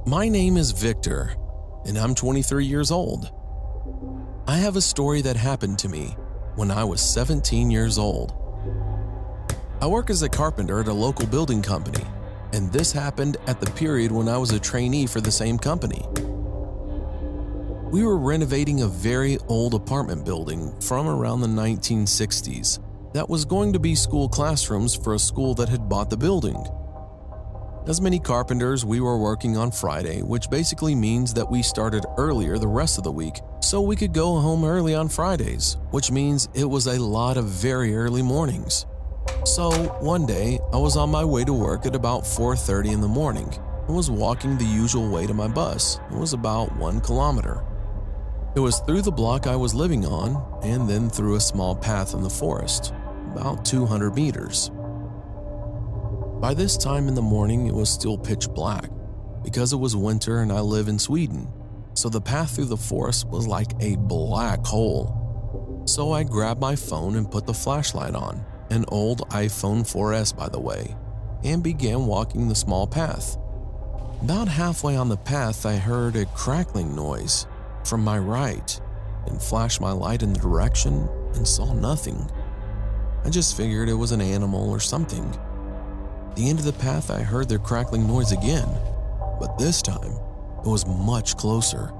My name is Victor, and I'm 23 years old. I have a story that happened to me when I was 17 years old. I work as a carpenter at a local building company, and this happened at the period when I was a trainee for the same company. We were renovating a very old apartment building from around the 1960s that was going to be school classrooms for a school that had bought the building. As many carpenters, we were working on Friday, which basically means that we started earlier the rest of the week so we could go home early on Fridays, which means it was a lot of very early mornings. So one day, I was on my way to work at about 4:30 in the morning and was walking the usual way to my bus. It was about 1 kilometer. It was through the block I was living on and then through a small path in the forest, about 200 meters. By this time in the morning, it was still pitch black because it was winter and I live in Sweden, so the path through the forest was like a black hole. So I grabbed my phone and put the flashlight on, an old iPhone 4S by the way, and began walking the small path. About halfway on the path, I heard a crackling noise from my right and flashed my light in the direction and saw nothing. I just figured it was an animal or something. At the end of the path, I heard the crackling noise again, but this time it was much closer.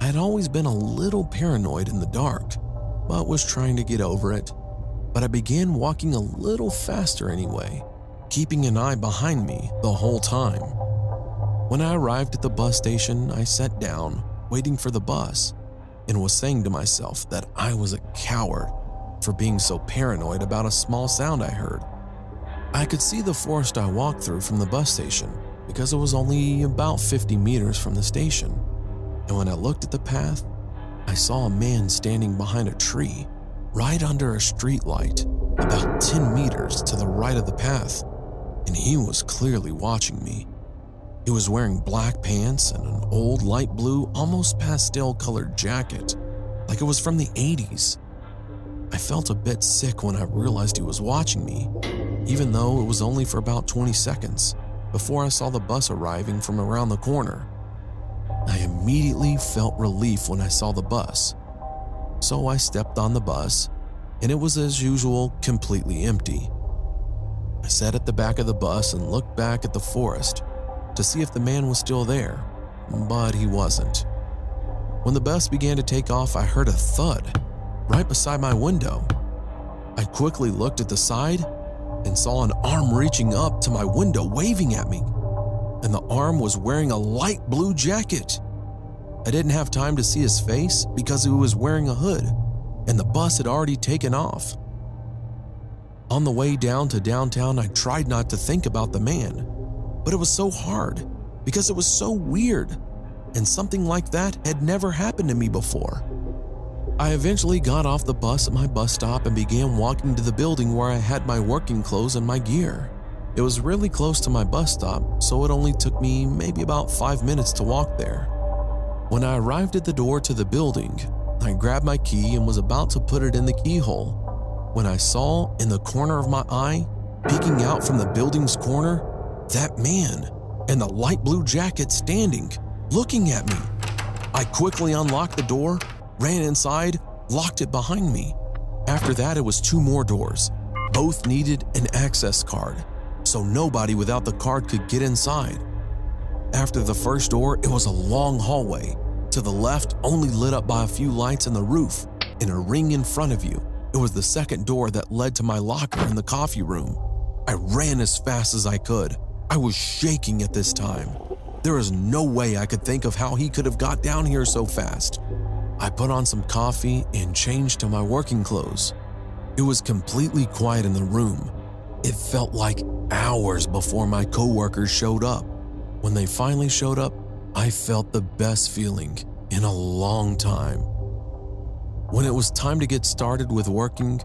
I had always been a little paranoid in the dark, but was trying to get over it. But I began walking a little faster anyway, keeping an eye behind me the whole time. When I arrived at the bus station, I sat down, waiting for the bus, and was saying to myself that I was a coward for being so paranoid about a small sound I heard. I could see the forest I walked through from the bus station because it was only about 50 meters from the station. And when I looked at the path, I saw a man standing behind a tree right under a street light about 10 meters to the right of the path, and he was clearly watching me. He was wearing black pants and an old light blue, almost pastel-colored jacket, like it was from the 80s. I felt a bit sick when I realized he was watching me, even though it was only for about 20 seconds before I saw the bus arriving from around the corner. I immediately felt relief when I saw the bus. So I stepped on the bus, and it was as usual completely empty. I sat at the back of the bus and looked back at the forest to see if the man was still there, but he wasn't. When the bus began to take off, I heard a thud right beside my window. I quickly looked at the side and saw an arm reaching up to my window waving at me, and the arm was wearing a light blue jacket. I didn't have time to see his face because he was wearing a hood, and the bus had already taken off. On the way down to downtown, I tried not to think about the man, but it was so hard because it was so weird, and something like that had never happened to me before. I eventually got off the bus at my bus stop and began walking to the building where I had my working clothes and my gear. It was really close to my bus stop, so it only took me maybe about 5 minutes to walk there. When I arrived at the door to the building, I grabbed my key and was about to put it in the keyhole when I saw in the corner of my eye, peeking out from the building's corner, that man in the light blue jacket standing, looking at me. I quickly unlocked the door, ran inside, locked it behind me. After that, it was 2 more doors. Both needed an access card, so nobody without the card could get inside. After the first door, it was a long hallway. To the left, only lit up by a few lights in the roof, and a ring in front of you. It was the second door that led to my locker in the coffee room. I ran as fast as I could. I was shaking at this time. There is no way I could think of how he could have got down here so fast. I put on some coffee and changed to my working clothes. It was completely quiet in the room. It felt like hours before my coworkers showed up. When they finally showed up, I felt the best feeling in a long time. When it was time to get started with working,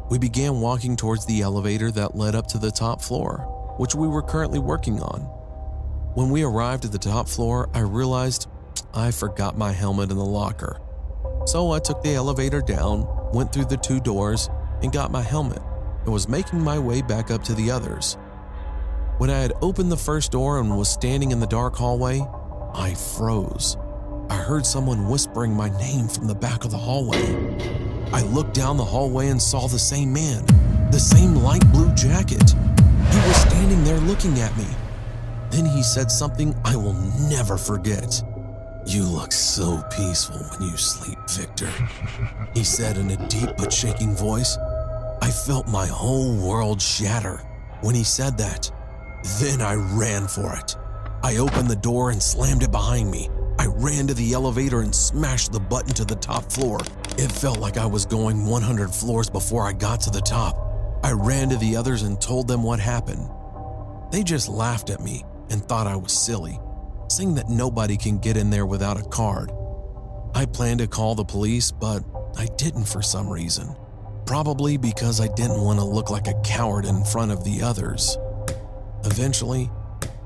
we began walking towards the elevator that led up to the top floor, which we were currently working on. When we arrived at the top floor, I realized I forgot my helmet in the locker. So I took the elevator down, went through the 2 doors, and got my helmet, and was making my way back up to the others. When I had opened the first door and was standing in the dark hallway, I froze. I heard someone whispering my name from the back of the hallway. I looked down the hallway and saw the same man, the same light blue jacket. He was standing there looking at me. Then he said something I will never forget. "You look so peaceful when you sleep, Victor," he said in a deep but shaking voice. I felt my whole world shatter when he said that. Then I ran for it. I opened the door and slammed it behind me. I ran to the elevator and smashed the button to the top floor. It felt like I was going 100 floors before I got to the top. I ran to the others and told them what happened. They just laughed at me and thought I was silly, saying that nobody can get in there without a card. I planned to call the police, but I didn't for some reason. Probably because I didn't want to look like a coward in front of the others. Eventually,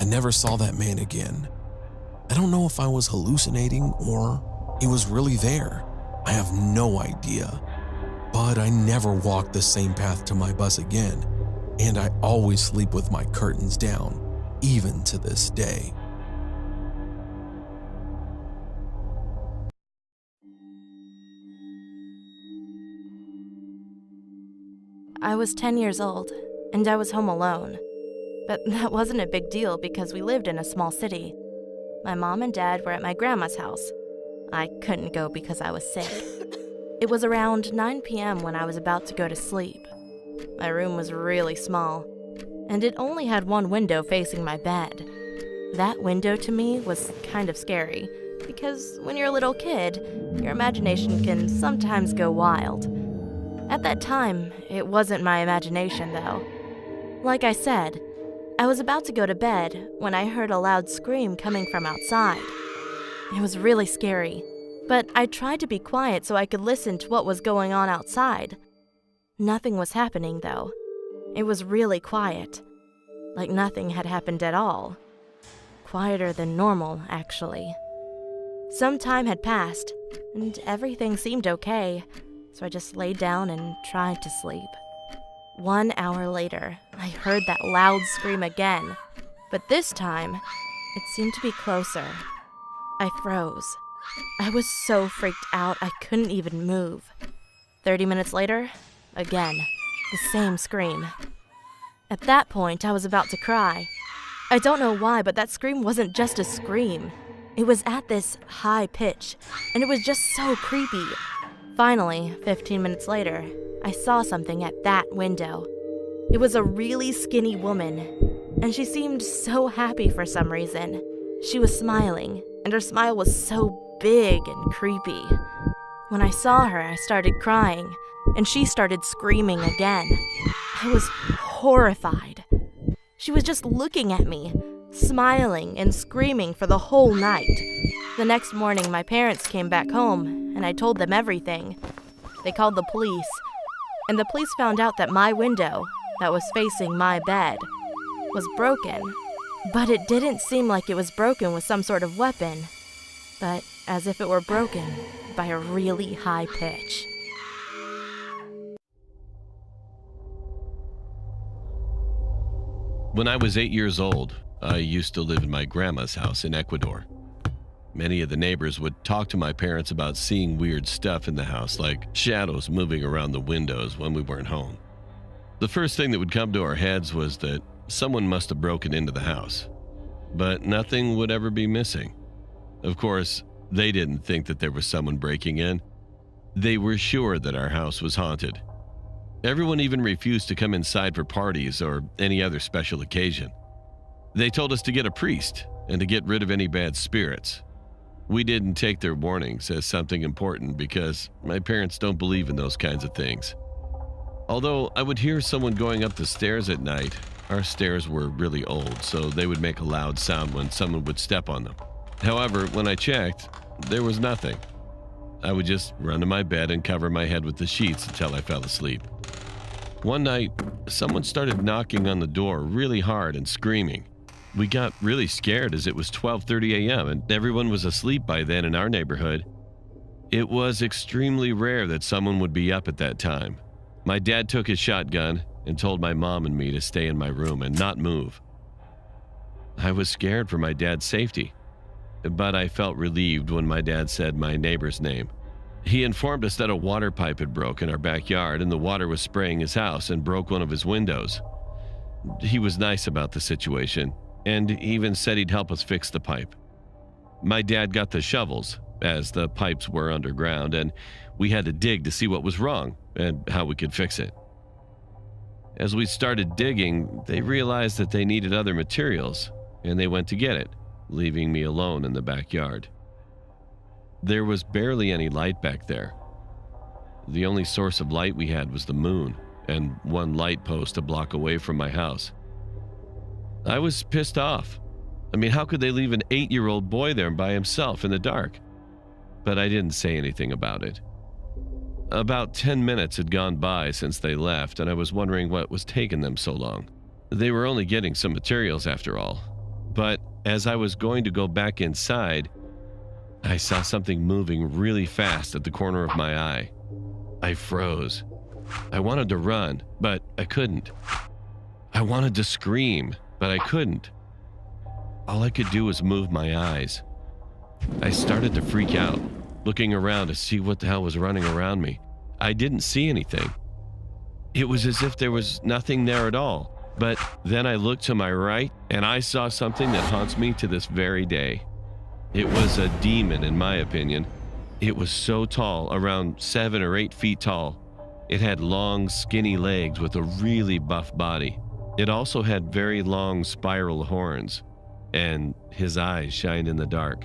I never saw that man again. I don't know if I was hallucinating or he was really there. I have no idea. But I never walked the same path to my bus again, and I always sleep with my curtains down, even to this day. I was 10 years old, and I was home alone. But that wasn't a big deal because we lived in a small city. My mom and dad were at my grandma's house. I couldn't go because I was sick. It was around 9 p.m. when I was about to go to sleep. My room was really small, and it only had one window facing my bed. That window to me was kind of scary, because when you're a little kid, your imagination can sometimes go wild. At that time, it wasn't my imagination, though. Like I said, I was about to go to bed when I heard a loud scream coming from outside. It was really scary, but I tried to be quiet so I could listen to what was going on outside. Nothing was happening, though. It was really quiet, like nothing had happened at all. Quieter than normal, actually. Some time had passed, and everything seemed okay, so I just laid down and tried to sleep. 1 hour later, I heard that loud scream again, but this time, it seemed to be closer. I froze. I was so freaked out I couldn't even move. 30 minutes later, again, the same scream. At that point, I was about to cry. I don't know why, but that scream wasn't just a scream. It was at this high pitch, and it was just so creepy. Finally, 15 minutes later, I saw something at that window. It was a really skinny woman, and she seemed so happy for some reason. She was smiling, and her smile was so big and creepy. When I saw her, I started crying, and she started screaming again. I was horrified. She was just looking at me, smiling and screaming for the whole night. The next morning, my parents came back home, and I told them everything. They called the police, and the police found out that my window, that was facing my bed, was broken. But it didn't seem like it was broken with some sort of weapon, but as if it were broken by a really high pitch. When I was 8 years old, I used to live in my grandma's house in Ecuador. Many of the neighbors would talk to my parents about seeing weird stuff in the house, like shadows moving around the windows when we weren't home. The first thing that would come to our heads was that someone must have broken into the house, but nothing would ever be missing. Of course, they didn't think that there was someone breaking in. They were sure that our house was haunted. Everyone even refused to come inside for parties or any other special occasion. They told us to get a priest and to get rid of any bad spirits. We didn't take their warnings as something important because my parents don't believe in those kinds of things. Although I would hear someone going up the stairs at night, our stairs were really old, so they would make a loud sound when someone would step on them. However, when I checked, there was nothing. I would just run to my bed and cover my head with the sheets until I fell asleep. One night, someone started knocking on the door really hard and screaming. We got really scared as it was 12:30 a.m. and everyone was asleep by then in our neighborhood. It was extremely rare that someone would be up at that time. My dad took his shotgun and told my mom and me to stay in my room and not move. I was scared for my dad's safety, but I felt relieved when my dad said my neighbor's name. He informed us that a water pipe had broke in our backyard and the water was spraying his house and broke one of his windows. He was nice about the situation and even said he'd help us fix the pipe. My dad got the shovels, as the pipes were underground, and we had to dig to see what was wrong and how we could fix it. As we started digging, they realized that they needed other materials, and they went to get it, leaving me alone in the backyard. There was barely any light back there. The only source of light we had was the moon, and one light post a block away from my house. I was pissed off. I mean, how could they leave an 8-year-old boy there by himself in the dark? But I didn't say anything about it. About 10 minutes had gone by since they left, and I was wondering what was taking them so long. They were only getting some materials after all. But as I was going to go back inside, I saw something moving really fast at the corner of my eye. I froze. I wanted to run, but I couldn't. I wanted to scream, but I couldn't. All I could do was move my eyes. I started to freak out, looking around to see what the hell was running around me. I didn't see anything. It was as if there was nothing there at all. But then I looked to my right, and I saw something that haunts me to this very day. It was a demon, in my opinion. It was so tall, around 7 or 8 feet tall. It had long, skinny legs with a really buff body. It also had very long spiral horns, and his eyes shined in the dark.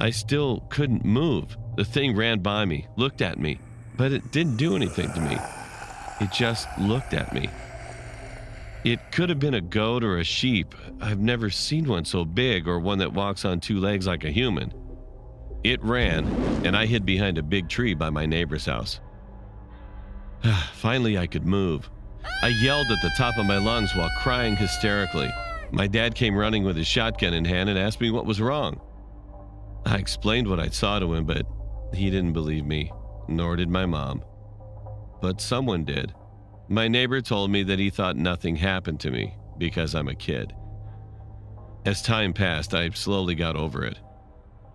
I still couldn't move. The thing ran by me, looked at me, but it didn't do anything to me. It just looked at me. It could have been a goat or a sheep. I've never seen one so big or one that walks on 2 legs like a human. It ran, and I hid behind a big tree by my neighbor's house. Finally, I could move. I yelled at the top of my lungs while crying hysterically. My dad came running with his shotgun in hand and asked me what was wrong. I explained what I saw to him, but he didn't believe me, nor did my mom. But someone did. My neighbor told me that he thought nothing happened to me because I'm a kid. As time passed, I slowly got over it.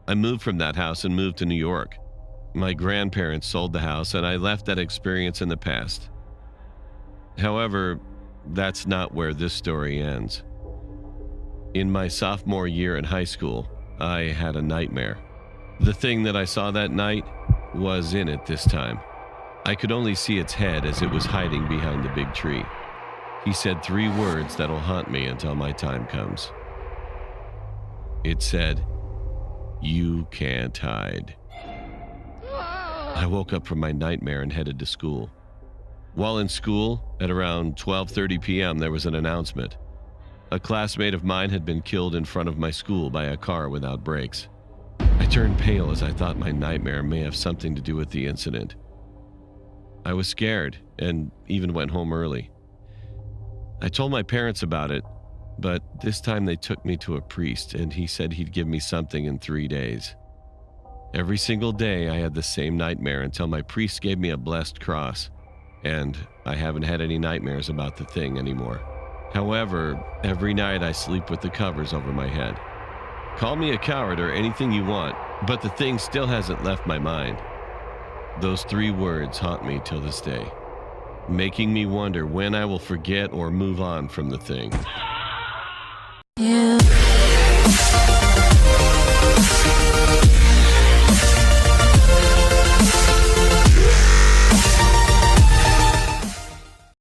I moved from that house and moved to New York. My grandparents sold the house, and I left that experience in the past. However, that's not where this story ends. In my sophomore year in high school, I had a nightmare. The thing that I saw that night was in it this time. I could only see its head as it was hiding behind the big tree. He said 3 words that'll haunt me until my time comes. It said, "You can't hide." I woke up from my nightmare and headed to school. While in school, at around 12:30 p.m., there was an announcement. A classmate of mine had been killed in front of my school by a car without brakes. I turned pale as I thought my nightmare may have something to do with the incident. I was scared and even went home early. I told my parents about it, but this time they took me to a priest and he said he'd give me something in 3 days. Every single day I had the same nightmare until my priest gave me a blessed cross, and I haven't had any nightmares about the thing anymore. However, every night I sleep with the covers over my head. Call me a coward or anything you want, but the thing still hasn't left my mind. Those 3 words haunt me till this day, making me wonder when I will forget or move on from the thing.